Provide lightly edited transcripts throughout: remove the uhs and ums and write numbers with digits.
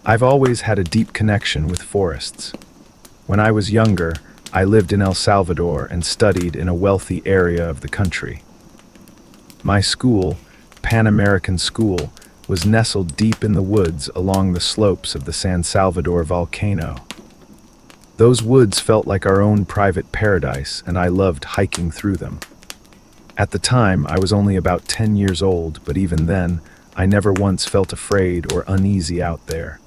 I've always had a deep connection with forests. When I was younger, I lived in El Salvador and studied in a wealthy area of the country. My school, Pan American School, was nestled deep in the woods along the slopes of the San Salvador volcano. Those woods felt like our own private paradise, and I loved hiking through them. At the time, I was only about 10 years old, but even then, I never once felt afraid or uneasy out there.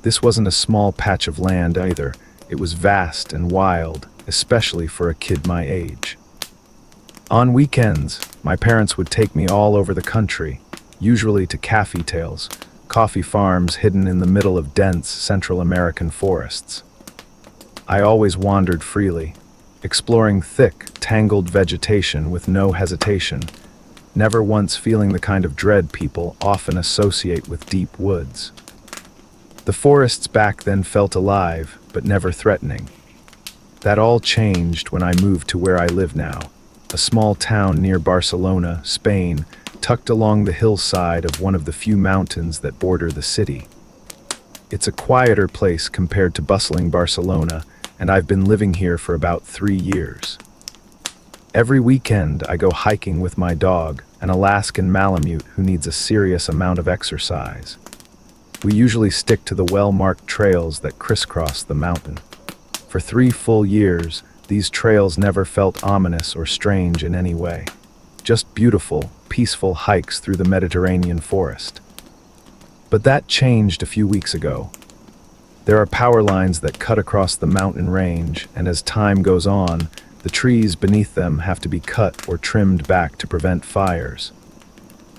This wasn't a small patch of land either. It was vast and wild, especially for a kid my age. On weekends, my parents would take me all over the country, usually to cafetales, coffee farms hidden in the middle of dense Central American forests. I always wandered freely, exploring thick, tangled vegetation with no hesitation, never once feeling the kind of dread people often associate with deep woods. The forests back then felt alive, but never threatening. That all changed when I moved to where I live now, a small town near Barcelona, Spain, tucked along the hillside of one of the few mountains that border the city. It's a quieter place compared to bustling Barcelona, and I've been living here for about 3 years. Every weekend, I go hiking with my dog, an Alaskan Malamute who needs a serious amount of exercise. We usually stick to the well-marked trails that crisscross the mountain. For 3 full years, these trails never felt ominous or strange in any way. Just beautiful, peaceful hikes through the Mediterranean forest. But that changed a few weeks ago. There are power lines that cut across the mountain range, and as time goes on, the trees beneath them have to be cut or trimmed back to prevent fires.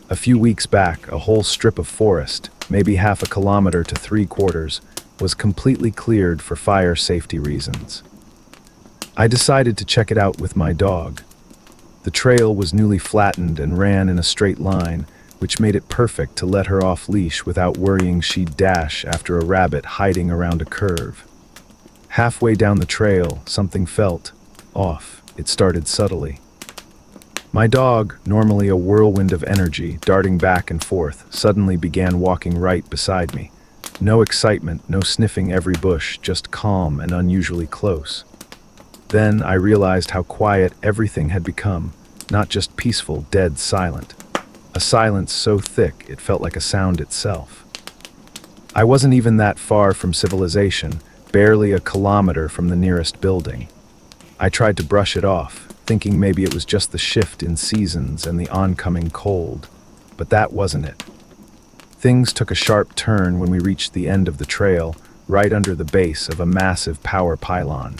A few weeks back, a whole strip of forest, maybe half a kilometer to 3/4, was completely cleared for fire safety reasons. I decided to check it out with my dog. The trail was newly flattened and ran in a straight line, which made it perfect to let her off leash without worrying she'd dash after a rabbit hiding around a curve. Halfway down the trail, something felt off. It started subtly. My dog, normally a whirlwind of energy, darting back and forth, suddenly began walking right beside me. No excitement, no sniffing every bush, just calm and unusually close. Then I realized how quiet everything had become, not just peaceful, dead silent. A silence so thick it felt like a sound itself. I wasn't even that far from civilization, barely a kilometer from the nearest building. I tried to brush it off, thinking maybe it was just the shift in seasons and the oncoming cold, but that wasn't it. Things took a sharp turn when we reached the end of the trail, right under the base of a massive power pylon.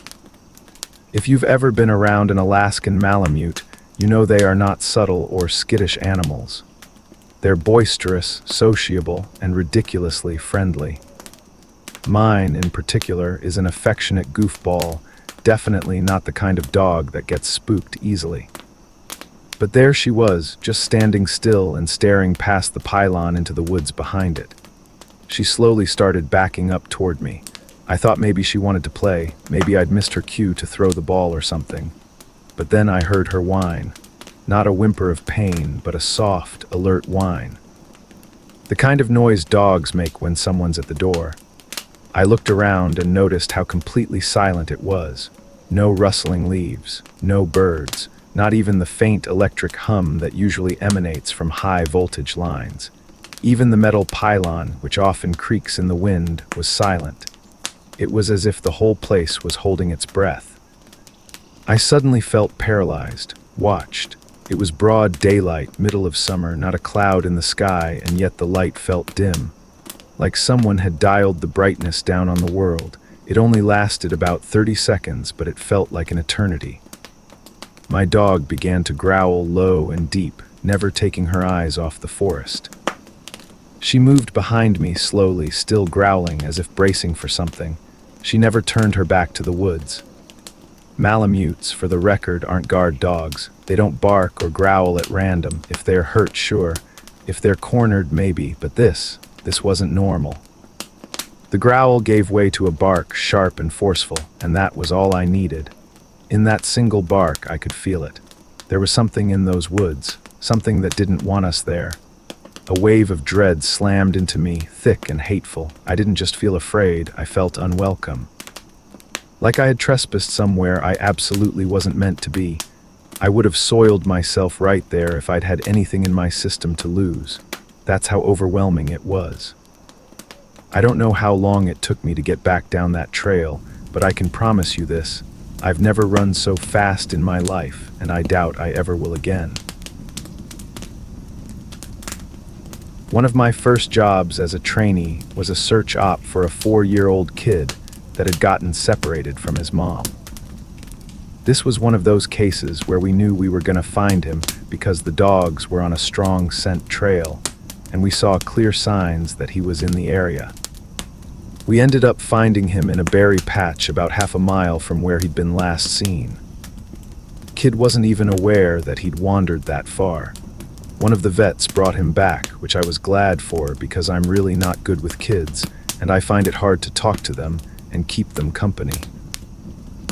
If you've ever been around an Alaskan Malamute, you know they are not subtle or skittish animals. They're boisterous, sociable, and ridiculously friendly. Mine, in particular, is an affectionate goofball, definitely not the kind of dog that gets spooked easily. But there she was, just standing still and staring past the pylon into the woods behind it. She slowly started backing up toward me. I thought maybe she wanted to play, maybe I'd missed her cue to throw the ball or something. But then I heard her whine. Not a whimper of pain, but a soft, alert whine. The kind of noise dogs make when someone's at the door. I looked around and noticed how completely silent it was. No rustling leaves, no birds, not even the faint electric hum that usually emanates from high voltage lines. Even the metal pylon, which often creaks in the wind, was silent. It was as if the whole place was holding its breath. I suddenly felt paralyzed, watched. It was broad daylight, middle of summer, not a cloud in the sky, and yet the light felt dim. Like someone had dialed the brightness down on the world. It only lasted about 30 seconds, but it felt like an eternity. My dog began to growl low and deep, never taking her eyes off the forest. She moved behind me slowly, still growling as if bracing for something. She never turned her back to the woods. Malamutes, for the record, aren't guard dogs. They don't bark or growl at random. If they're hurt, sure. If they're cornered, maybe. But this wasn't normal. The growl gave way to a bark, sharp and forceful, and that was all I needed. In that single bark, I could feel it. There was something in those woods, something that didn't want us there. A wave of dread slammed into me, thick and hateful. I didn't just feel afraid, I felt unwelcome. Like I had trespassed somewhere I absolutely wasn't meant to be. I would have soiled myself right there if I'd had anything in my system to lose. That's how overwhelming it was. I don't know how long it took me to get back down that trail, but I can promise you this: I've never run so fast in my life, and I doubt I ever will again. One of my first jobs as a trainee was a search op for a 4-year-old kid that had gotten separated from his mom. This was one of those cases where we knew we were going to find him because the dogs were on a strong scent trail, and we saw clear signs that he was in the area. We ended up finding him in a berry patch about half a mile from where he'd been last seen. Kid wasn't even aware that he'd wandered that far. One of the vets brought him back, which I was glad for because I'm really not good with kids, and I find it hard to talk to them and keep them company.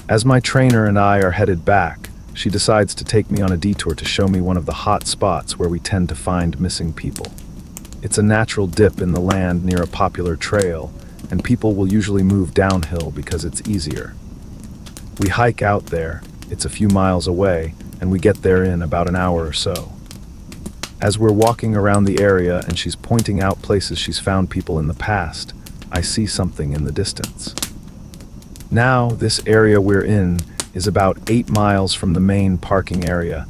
As my trainer and I are headed back, she decides to take me on a detour to show me one of the hot spots where we tend to find missing people. It's a natural dip in the land near a popular trail, and people will usually move downhill because it's easier. We hike out there, it's a few miles away, and we get there in about an hour or so. As we're walking around the area and she's pointing out places she's found people in the past, I see something in the distance. Now, this area we're in is about 8 miles from the main parking area,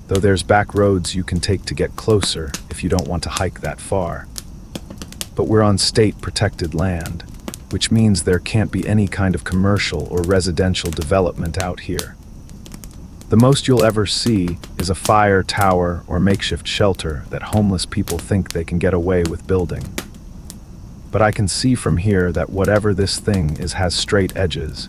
though there's back roads you can take to get closer if you don't want to hike that far. But we're on state-protected land, which means there can't be any kind of commercial or residential development out here. The most you'll ever see is a fire tower or makeshift shelter that homeless people think they can get away with building. But I can see from here that whatever this thing is has straight edges,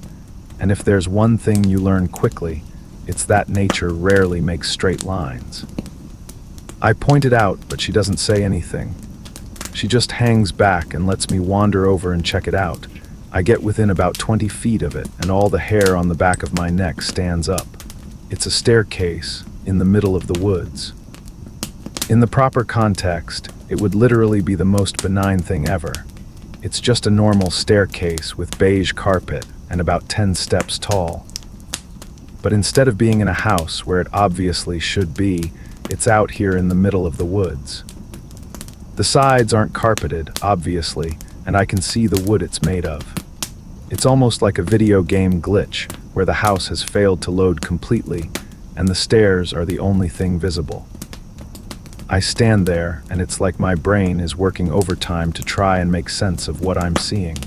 and if there's one thing you learn quickly, it's that nature rarely makes straight lines. I point it out, but she doesn't say anything. She just hangs back and lets me wander over and check it out. I get within about 20 feet of it, and all the hair on the back of my neck stands up. It's a staircase in the middle of the woods. In the proper context, it would literally be the most benign thing ever. It's just a normal staircase with beige carpet and about 10 steps tall. But instead of being in a house where it obviously should be, it's out here in the middle of the woods. The sides aren't carpeted, obviously, and I can see the wood it's made of. It's almost like a video game glitch, where the house has failed to load completely, and the stairs are the only thing visible. I stand there, and it's like my brain is working overtime to try and make sense of what I'm seeing.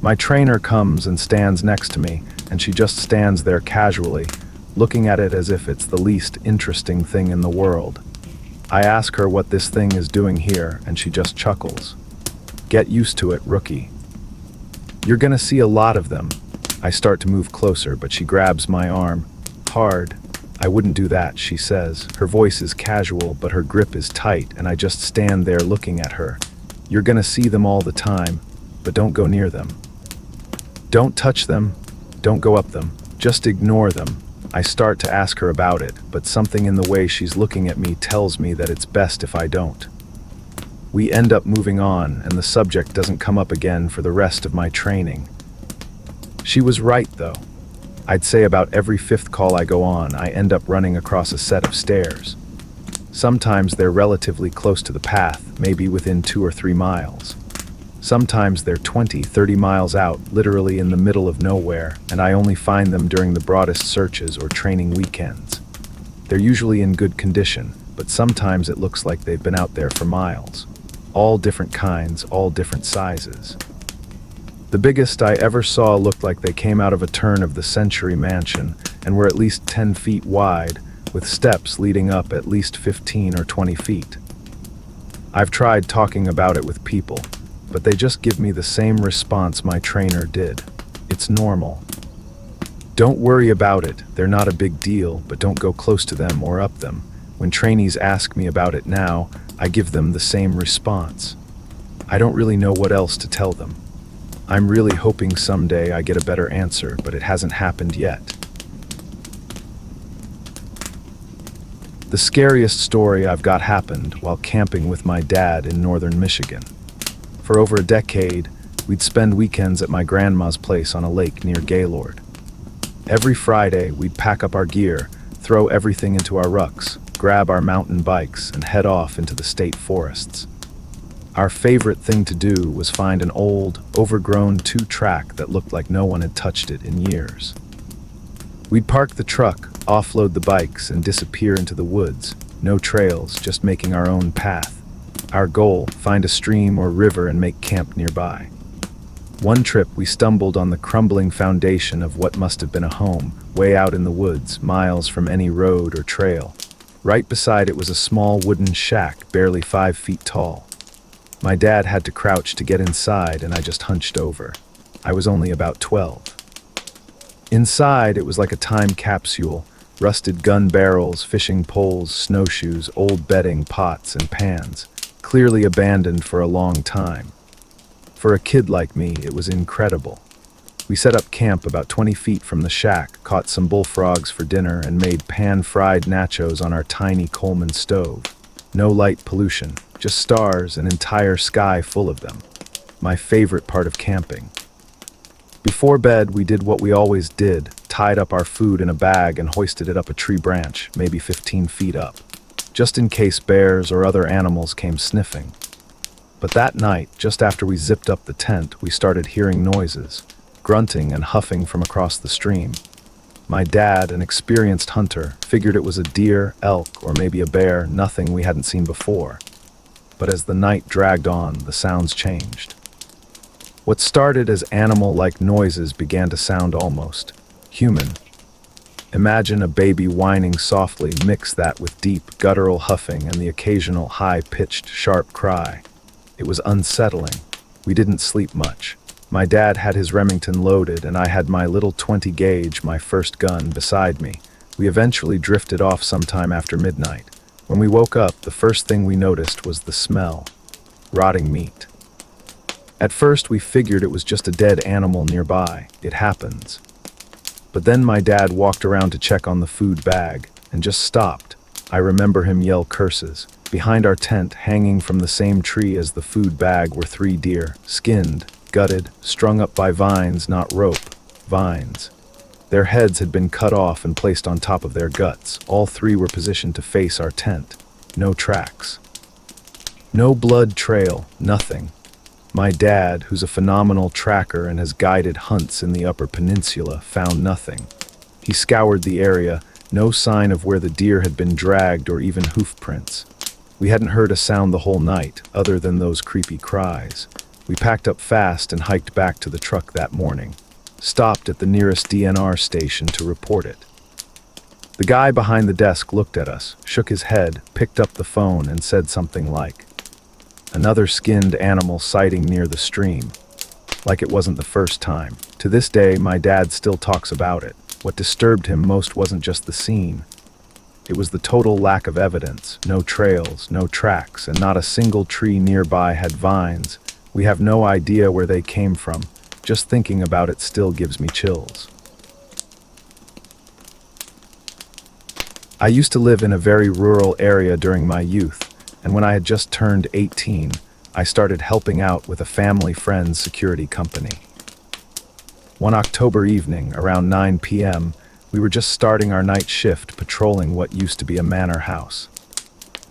My trainer comes and stands next to me, and she just stands there casually, looking at it as if it's the least interesting thing in the world. I ask her what this thing is doing here, and she just chuckles. "Get used to it, rookie. You're gonna see a lot of them." I start to move closer, but she grabs my arm. "Hard. I wouldn't do that," she says. Her voice is casual, but her grip is tight, and I just stand there looking at her. "You're gonna see them all the time, but don't go near them. Don't touch them. Don't go up them. Just ignore them." I start to ask her about it, but something in the way she's looking at me tells me that it's best if I don't. We end up moving on, and the subject doesn't come up again for the rest of my training. She was right, though. I'd say about every 5th call I go on, I end up running across a set of stairs. Sometimes they're relatively close to the path, maybe within 2 or 3 miles. Sometimes they're 20, 30 miles out, literally in the middle of nowhere, and I only find them during the broadest searches or training weekends. They're usually in good condition, but sometimes it looks like they've been out there for miles. All different kinds, all different sizes. The biggest I ever saw looked like they came out of a turn-of-the-century mansion and were at least 10 feet wide, with steps leading up at least 15 or 20 feet. I've tried talking about it with people, but they just give me the same response my trainer did. It's normal. Don't worry about it, they're not a big deal, but don't go close to them or up them. When trainees ask me about it now, I give them the same response. I don't really know what else to tell them. I'm really hoping someday I get a better answer, but it hasn't happened yet. The scariest story I've got happened while camping with my dad in northern Michigan. For over a decade, we'd spend weekends at my grandma's place on a lake near Gaylord. Every Friday, we'd pack up our gear, throw everything into our rucks, grab our mountain bikes, and head off into the state forests. Our favorite thing to do was find an old, overgrown two-track that looked like no one had touched it in years. We'd park the truck, offload the bikes, and disappear into the woods. No trails, just making our own path. Our goal, find a stream or river and make camp nearby. One trip, we stumbled on the crumbling foundation of what must have been a home, way out in the woods, miles from any road or trail. Right beside it was a small wooden shack, barely 5 feet tall. My dad had to crouch to get inside, and I just hunched over. I was only about 12. Inside, it was like a time capsule. Rusted gun barrels, fishing poles, snowshoes, old bedding, pots, and pans. Clearly abandoned for a long time. For a kid like me, it was incredible. We set up camp about 20 feet from the shack, caught some bullfrogs for dinner, and made pan-fried nachos on our tiny Coleman stove. No light pollution, just stars, an entire sky full of them. My favorite part of camping. Before bed, we did what we always did, tied up our food in a bag and hoisted it up a tree branch, maybe 15 feet up, just in case bears or other animals came sniffing. But that night, just after we zipped up the tent, we started hearing noises, grunting and huffing from across the stream. My dad, an experienced hunter, figured it was a deer, elk, or maybe a bear, nothing we hadn't seen before. But as the night dragged on, the sounds changed. What started as animal-like noises began to sound almost human. Imagine a baby whining softly, mix that with deep, guttural huffing and the occasional high-pitched, sharp cry. It was unsettling. We didn't sleep much. My dad had his Remington loaded, and I had my little 20 gauge, my first gun, beside me. We eventually drifted off sometime after midnight. When we woke up, the first thing we noticed was the smell. Rotting meat. At first, we figured it was just a dead animal nearby. It happens. But then my dad walked around to check on the food bag, and just stopped. I remember him yell curses. Behind our tent, hanging from the same tree as the food bag, were 3 deer, skinned, gutted, strung up by vines, not rope, vines. Their heads had been cut off and placed on top of their guts. All 3 were positioned to face our tent. No tracks. No blood trail, nothing. My dad, who's a phenomenal tracker and has guided hunts in the Upper Peninsula, found nothing. He scoured the area, no sign of where the deer had been dragged or even hoof prints. We hadn't heard a sound the whole night, other than those creepy cries. We packed up fast and hiked back to the truck that morning. Stopped at the nearest DNR station to report it. The guy behind the desk looked at us, shook his head, picked up the phone, and said something like, "Another skinned animal sighting near the stream." Like it wasn't the first time. To this day, my dad still talks about it. What disturbed him most wasn't just the scene. It was the total lack of evidence. No trails, no tracks, and not a single tree nearby had vines. We have no idea where they came from. Just thinking about it still gives me chills. I used to live in a very rural area during my youth, and when I had just turned 18, I started helping out with a family friend's security company. One October evening, around 9 p.m., we were just starting our night shift patrolling what used to be a manor house.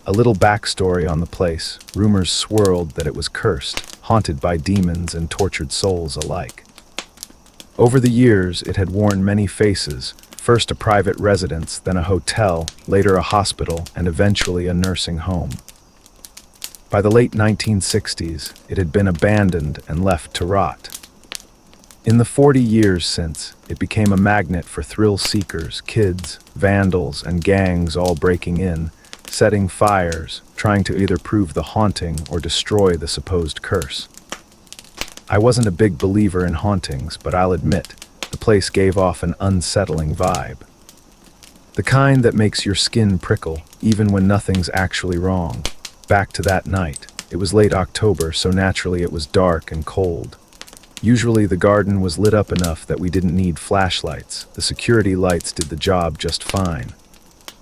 A little backstory on the place. Rumors swirled that it was cursed, haunted by demons and tortured souls alike. Over the years, it had worn many faces, first a private residence, then a hotel, later a hospital, and eventually a nursing home. By the late 1960s, it had been abandoned and left to rot. In the 40 years since, it became a magnet for thrill seekers, kids, vandals, and gangs all breaking in, setting fires, trying to either prove the haunting or destroy the supposed curse. I wasn't a big believer in hauntings, but I'll admit, the place gave off an unsettling vibe. The kind that makes your skin prickle, even when nothing's actually wrong. Back to that night. It was late October, so naturally it was dark and cold. Usually the garden was lit up enough that we didn't need flashlights. The security lights did the job just fine.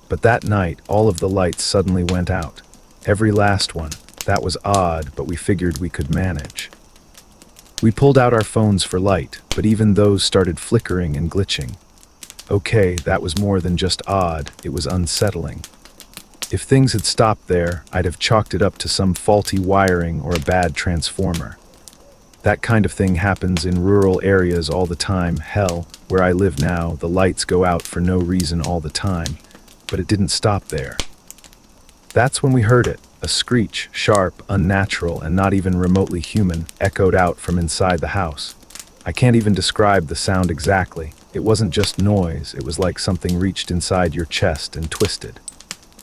But that night, all of the lights suddenly went out. Every last one. That was odd, but we figured we could manage. We pulled out our phones for light, but even those started flickering and glitching. Okay, that was more than just odd, it was unsettling. If things had stopped there, I'd have chalked it up to some faulty wiring or a bad transformer. That kind of thing happens in rural areas all the time. Hell, where I live now, the lights go out for no reason all the time. But it didn't stop there. That's when we heard it. A screech, sharp, unnatural, and not even remotely human, echoed out from inside the house. I can't even describe the sound exactly. It wasn't just noise, it was like something reached inside your chest and twisted.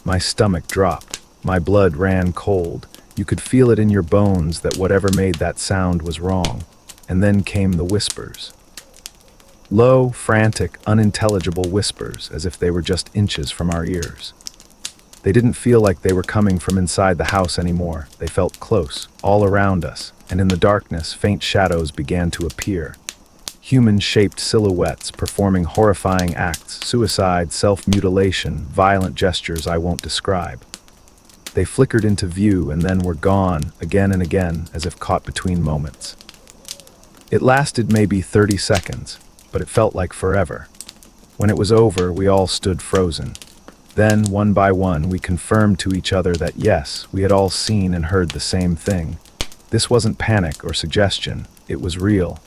My stomach dropped. My blood ran cold. You could feel it in your bones that whatever made that sound was wrong. And then came the whispers. Low, frantic, unintelligible whispers, as if they were just inches from our ears. They didn't feel like they were coming from inside the house anymore. They felt close, all around us, and in the darkness, faint shadows began to appear. Human-shaped silhouettes performing horrifying acts, suicide, self-mutilation, violent gestures I won't describe. They flickered into view and then were gone, again and again, as if caught between moments. It lasted maybe 30 seconds, but it felt like forever. When it was over, we all stood frozen. Then, one by one, we confirmed to each other that yes, we had all seen and heard the same thing. This wasn't panic or suggestion, it was real.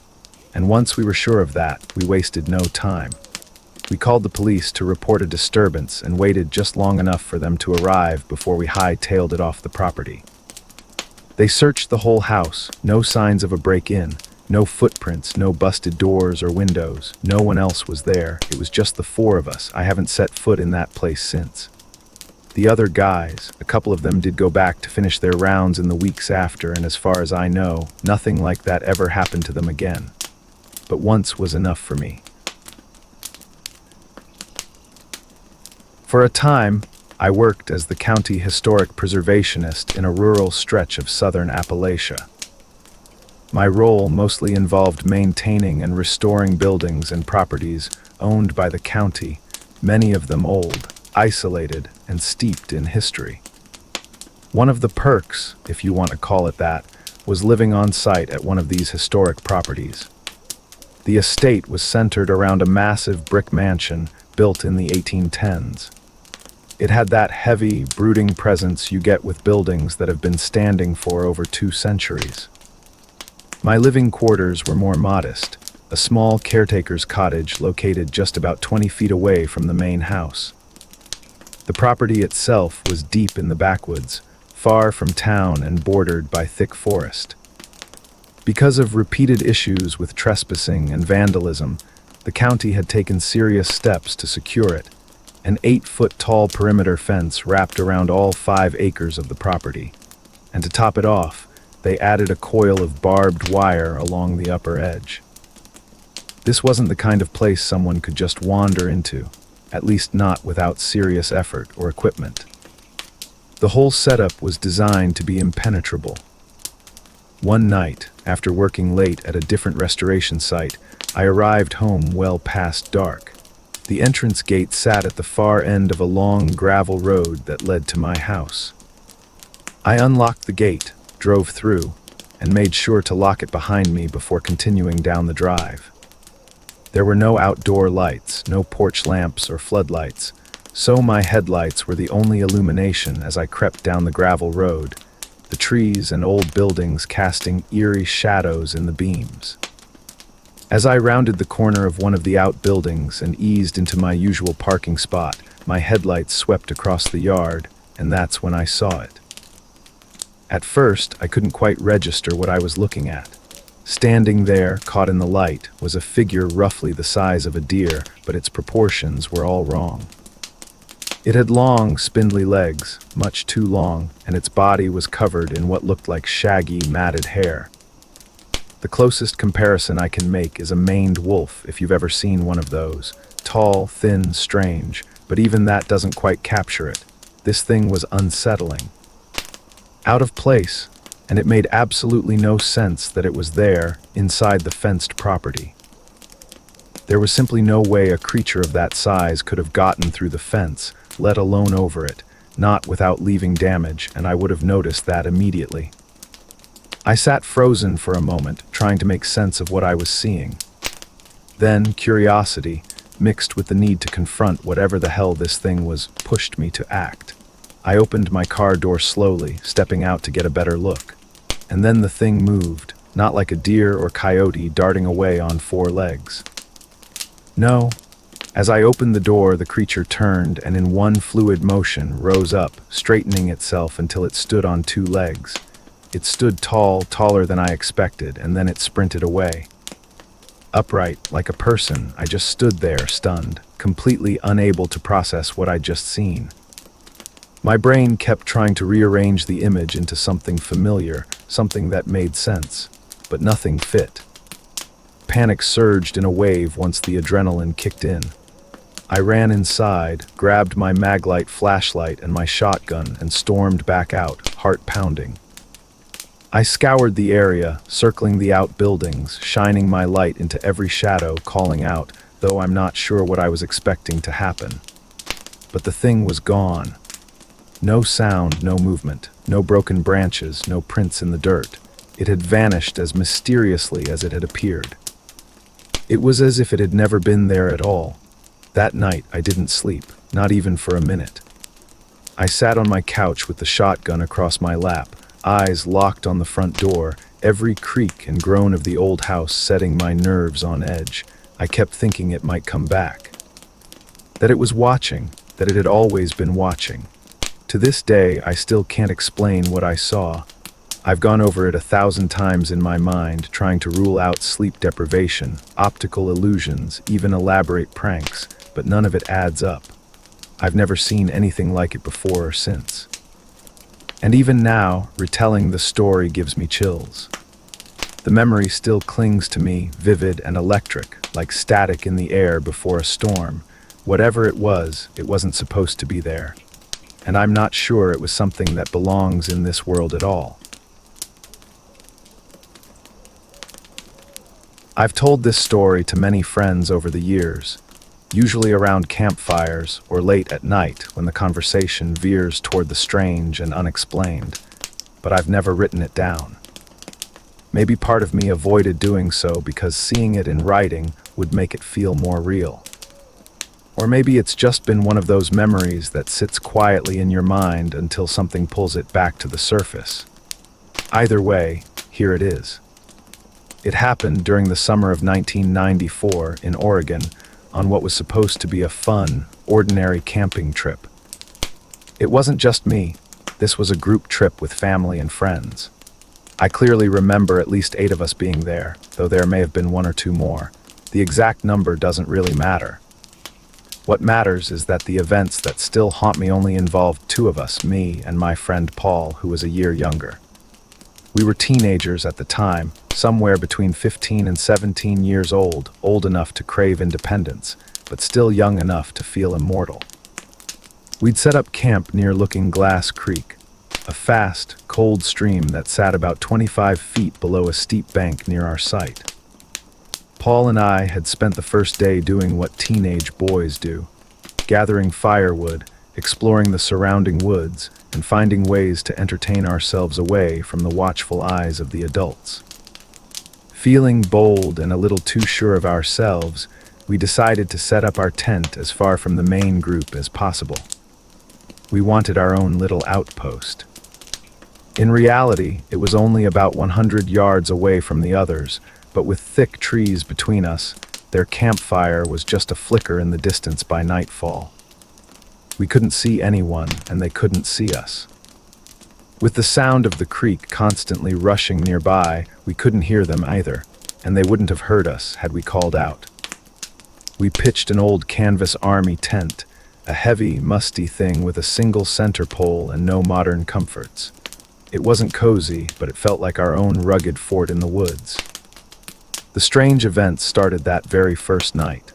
And once we were sure of that, we wasted no time. We called the police to report a disturbance and waited just long enough for them to arrive before we hightailed it off the property. They searched the whole house, no signs of a break-in, no footprints, no busted doors or windows. No one else was there. It was just the four of us. I haven't set foot in that place since. The other guys, a couple of them did go back to finish their rounds in the weeks after, and as far as I know, nothing like that ever happened to them again. But once was enough for me. For a time, I worked as the county historic preservationist in a rural stretch of southern Appalachia. My role mostly involved maintaining and restoring buildings and properties owned by the county, many of them old, isolated, and steeped in history. One of the perks, if you want to call it that, was living on site at one of these historic properties. The estate was centered around a massive brick mansion built in the 1810s. It had that heavy, brooding presence you get with buildings that have been standing for over 2 centuries. My living quarters were more modest, a small caretaker's cottage located just about 20 feet away from the main house. The property itself was deep in the backwoods, far from town and bordered by thick forest. Because of repeated issues with trespassing and vandalism, the county had taken serious steps to secure it. An 8-foot-tall perimeter fence wrapped around all 5 acres of the property. And to top it off, they added a coil of barbed wire along the upper edge. This wasn't the kind of place someone could just wander into, at least not without serious effort or equipment. The whole setup was designed to be impenetrable. One night, after working late at a different restoration site, I arrived home well past dark. The entrance gate sat at the far end of a long gravel road that led to my house. I unlocked the gate, drove through, and made sure to lock it behind me before continuing down the drive. There were no outdoor lights, no porch lamps or floodlights, so my headlights were the only illumination as I crept down the gravel road, the trees and old buildings casting eerie shadows in the beams. As I rounded the corner of one of the outbuildings and eased into my usual parking spot, my headlights swept across the yard, and that's when I saw it. At first, I couldn't quite register what I was looking at. Standing there, caught in the light, was a figure roughly the size of a deer, but its proportions were all wrong. It had long, spindly legs, much too long, and its body was covered in what looked like shaggy, matted hair. The closest comparison I can make is a maned wolf, if you've ever seen one of those. Tall, thin, strange, but even that doesn't quite capture it. This thing was unsettling. Out of place, and it made absolutely no sense that it was there, inside the fenced property. There was simply no way a creature of that size could have gotten through the fence, let alone over it, not without leaving damage, and I would have noticed that immediately. I sat frozen for a moment, trying to make sense of what I was seeing. Then curiosity, mixed with the need to confront whatever the hell this thing was, pushed me to act. I opened my car door slowly, stepping out to get a better look. And then the thing moved, not like a deer or coyote darting away on four legs. No. As I opened the door, the creature turned and in one fluid motion rose up, straightening itself until it stood on two legs. It stood tall, taller than I expected, and then it sprinted away. Upright, like a person, I just stood there, stunned, completely unable to process what I'd just seen. My brain kept trying to rearrange the image into something familiar, something that made sense, but nothing fit. Panic surged in a wave once the adrenaline kicked in. I ran inside, grabbed my Maglite flashlight and my shotgun, and stormed back out, heart pounding. I scoured the area, circling the outbuildings, shining my light into every shadow, calling out, though I'm not sure what I was expecting to happen. But the thing was gone. No sound, no movement, no broken branches, no prints in the dirt. It had vanished as mysteriously as it had appeared. It was as if it had never been there at all. That night, I didn't sleep, not even for a minute. I sat on my couch with the shotgun across my lap, eyes locked on the front door, every creak and groan of the old house setting my nerves on edge. I kept thinking it might come back. That it was watching, that it had always been watching. To this day, I still can't explain what I saw. I've gone over it 1,000 times in my mind, trying to rule out sleep deprivation, optical illusions, even elaborate pranks, but none of it adds up. I've never seen anything like it before or since. And even now, retelling the story gives me chills. The memory still clings to me, vivid and electric, like static in the air before a storm. Whatever it wasn't supposed to be there. And I'm not sure it was something that belongs in this world at all. I've told this story to many friends over the years, usually around campfires or late at night when the conversation veers toward the strange and unexplained, but I've never written it down. Maybe part of me avoided doing so because seeing it in writing would make it feel more real. Or maybe it's just been one of those memories that sits quietly in your mind until something pulls it back to the surface. Either way, here it is. It happened during the summer of 1994 in Oregon, on what was supposed to be a fun, ordinary camping trip. It wasn't just me. This was a group trip with family and friends. I clearly remember at least 8 of us being there, though there may have been 1 or 2 more. The exact number doesn't really matter. What matters is that the events that still haunt me only involved 2 of us, me and my friend Paul, who was a year younger. We were teenagers at the time, somewhere between 15 and 17 years old enough to crave independence, but still young enough to feel immortal. We'd set up camp near Looking Glass Creek, a fast, cold stream that sat about 25 feet below a steep bank near our site. Paul and I had spent the first day doing what teenage boys do, gathering firewood, exploring the surrounding woods, and finding ways to entertain ourselves away from the watchful eyes of the adults. Feeling bold and a little too sure of ourselves, we decided to set up our tent as far from the main group as possible. We wanted our own little outpost. In reality, it was only about 100 yards away from the others, but with thick trees between us, their campfire was just a flicker in the distance by nightfall. We couldn't see anyone, and they couldn't see us. With the sound of the creek constantly rushing nearby, we couldn't hear them either, and they wouldn't have heard us had we called out. We pitched an old canvas army tent, a heavy, musty thing with a single center pole and no modern comforts. It wasn't cozy, but it felt like our own rugged fort in the woods. The strange events started that very first night.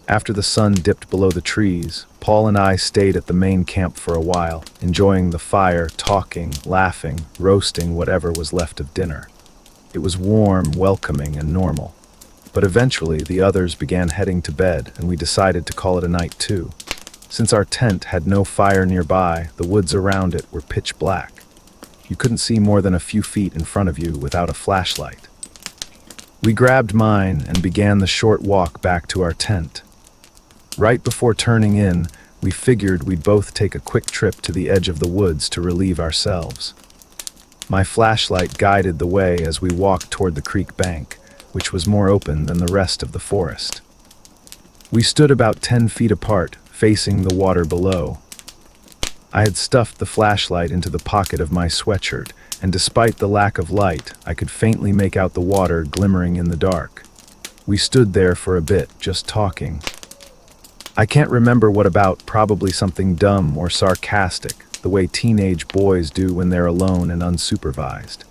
After the sun dipped below the trees, Paul and I stayed at the main camp for a while, enjoying the fire, talking, laughing, roasting whatever was left of dinner. It was warm, welcoming, and normal. But eventually the others began heading to bed, and we decided to call it a night too. Since our tent had no fire nearby, the woods around it were pitch black. You couldn't see more than a few feet in front of you without a flashlight. We grabbed mine and began the short walk back to our tent. Right before turning in, we figured we'd both take a quick trip to the edge of the woods to relieve ourselves. My flashlight guided the way as we walked toward the creek bank, which was more open than the rest of the forest. We stood about 10 feet apart, facing the water below. I had stuffed the flashlight into the pocket of my sweatshirt, and despite the lack of light, I could faintly make out the water glimmering in the dark. We stood there for a bit, just talking. I can't remember what about, probably something dumb or sarcastic, the way teenage boys do when they're alone and unsupervised.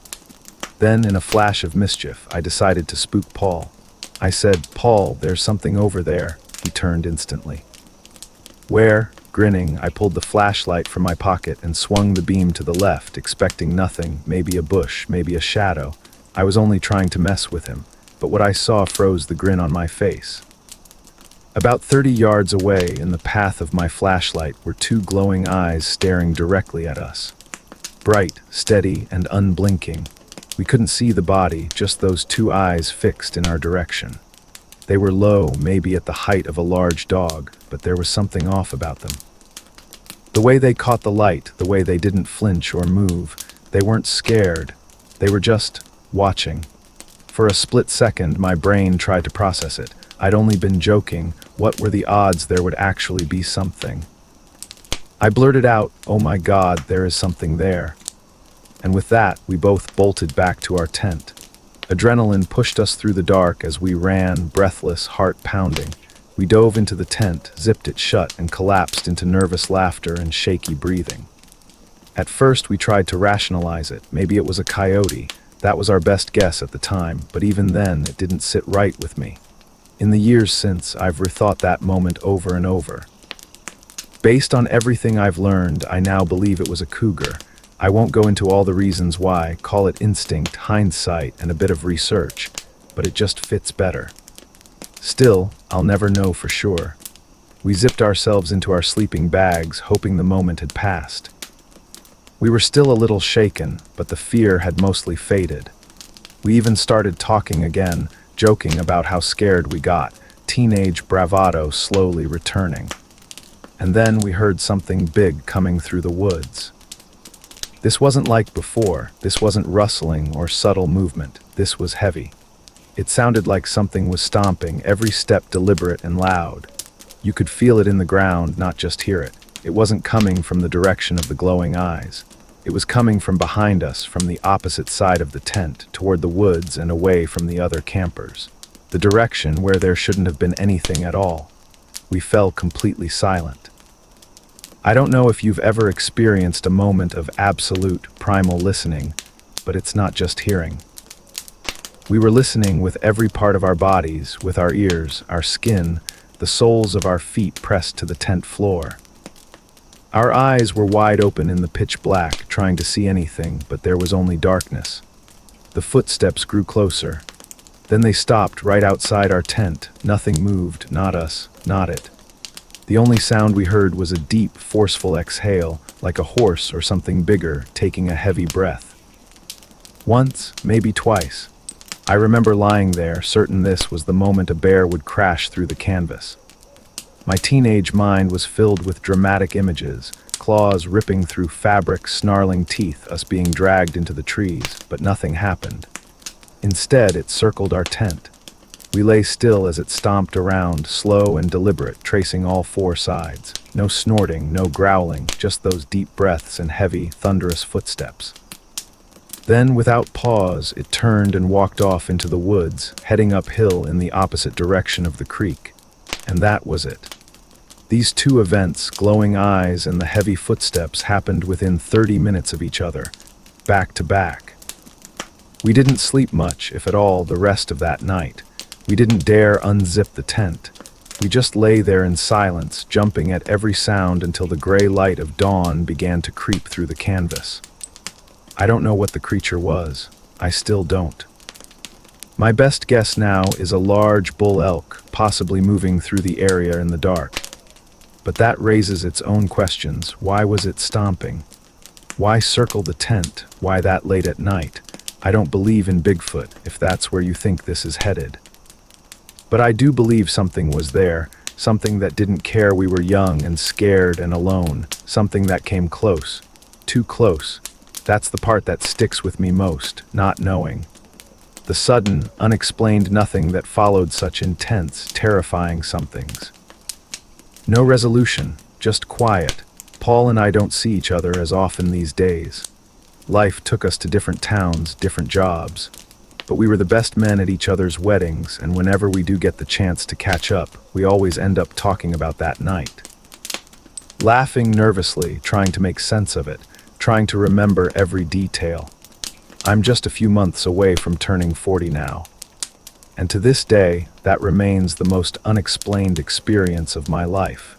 Then, in a flash of mischief, I decided to spook Paul. I said, "Paul, there's something over there." He turned instantly. "Where?" Grinning, I pulled the flashlight from my pocket and swung the beam to the left, expecting nothing, maybe a bush, maybe a shadow. I was only trying to mess with him, but what I saw froze the grin on my face. About 30 yards away, in the path of my flashlight, were two glowing eyes staring directly at us. Bright, steady, and unblinking. We couldn't see the body, just those two eyes fixed in our direction. They were low, maybe at the height of a large dog, but there was something off about them. The way they caught the light, the way they didn't flinch or move, they weren't scared. They were just watching. For a split second, my brain tried to process it. I'd only been joking. What were the odds there would actually be something? I blurted out, "Oh my God, there is something there." And with that, we both bolted back to our tent. Adrenaline pushed us through the dark as we ran, breathless, heart pounding. We dove into the tent, zipped it shut, and collapsed into nervous laughter and shaky breathing. At first, we tried to rationalize it. Maybe it was a coyote. That was our best guess at the time, but even then, it didn't sit right with me. In the years since, I've rethought that moment over and over. Based on everything I've learned, I now believe it was a cougar. I won't go into all the reasons why, call it instinct, hindsight, and a bit of research, but it just fits better. Still, I'll never know for sure. We zipped ourselves into our sleeping bags, hoping the moment had passed. We were still a little shaken, but the fear had mostly faded. We even started talking again, joking about how scared we got, teenage bravado slowly returning. And then we heard something big coming through the woods. This wasn't like before. This wasn't rustling or subtle movement. This was heavy. It sounded like something was stomping, every step deliberate and loud. You could feel it in the ground, not just hear it. It wasn't coming from the direction of the glowing eyes. It was coming from behind us, from the opposite side of the tent, toward the woods and away from the other campers. The direction where there shouldn't have been anything at all. We fell completely silent. I don't know if you've ever experienced a moment of absolute, primal listening, but it's not just hearing. We were listening with every part of our bodies, with our ears, our skin, the soles of our feet pressed to the tent floor. Our eyes were wide open in the pitch black, trying to see anything, but there was only darkness. The footsteps grew closer. Then they stopped right outside our tent. Nothing moved, not us, not it. The only sound we heard was a deep, forceful exhale, like a horse or something bigger taking a heavy breath. Once, maybe twice. I remember lying there, certain this was the moment a bear would crash through the canvas. My teenage mind was filled with dramatic images, claws ripping through fabric, snarling teeth, us being dragged into the trees, but nothing happened. Instead, it circled our tent. We lay still as it stomped around, slow and deliberate, tracing all four sides. No snorting, no growling, just those deep breaths and heavy, thunderous footsteps. Then, without pause, it turned and walked off into the woods, heading uphill in the opposite direction of the creek. And that was it. These two events, glowing eyes and the heavy footsteps, happened within 30 minutes of each other, back to back. We didn't sleep much, if at all, the rest of that night. We didn't dare unzip the tent. We just lay there in silence, jumping at every sound until the gray light of dawn began to creep through the canvas. I don't know what the creature was. I still don't. My best guess now is a large bull elk, possibly moving through the area in the dark. But that raises its own questions. Why was it stomping? Why circle the tent? Why that late at night? I don't believe in Bigfoot, if that's where you think this is headed. But I do believe something was there, something that didn't care we were young and scared and alone, something that came close. Too close. That's the part that sticks with me most, not knowing. The sudden, unexplained nothing that followed such intense, terrifying somethings. No resolution, just quiet. Paul and I don't see each other as often these days. Life took us to different towns, different jobs. But we were the best men at each other's weddings, and whenever we do get the chance to catch up, we always end up talking about that night. Laughing nervously, trying to make sense of it, trying to remember every detail. I'm just a few months away from turning 40 now. And to this day, that remains the most unexplained experience of my life.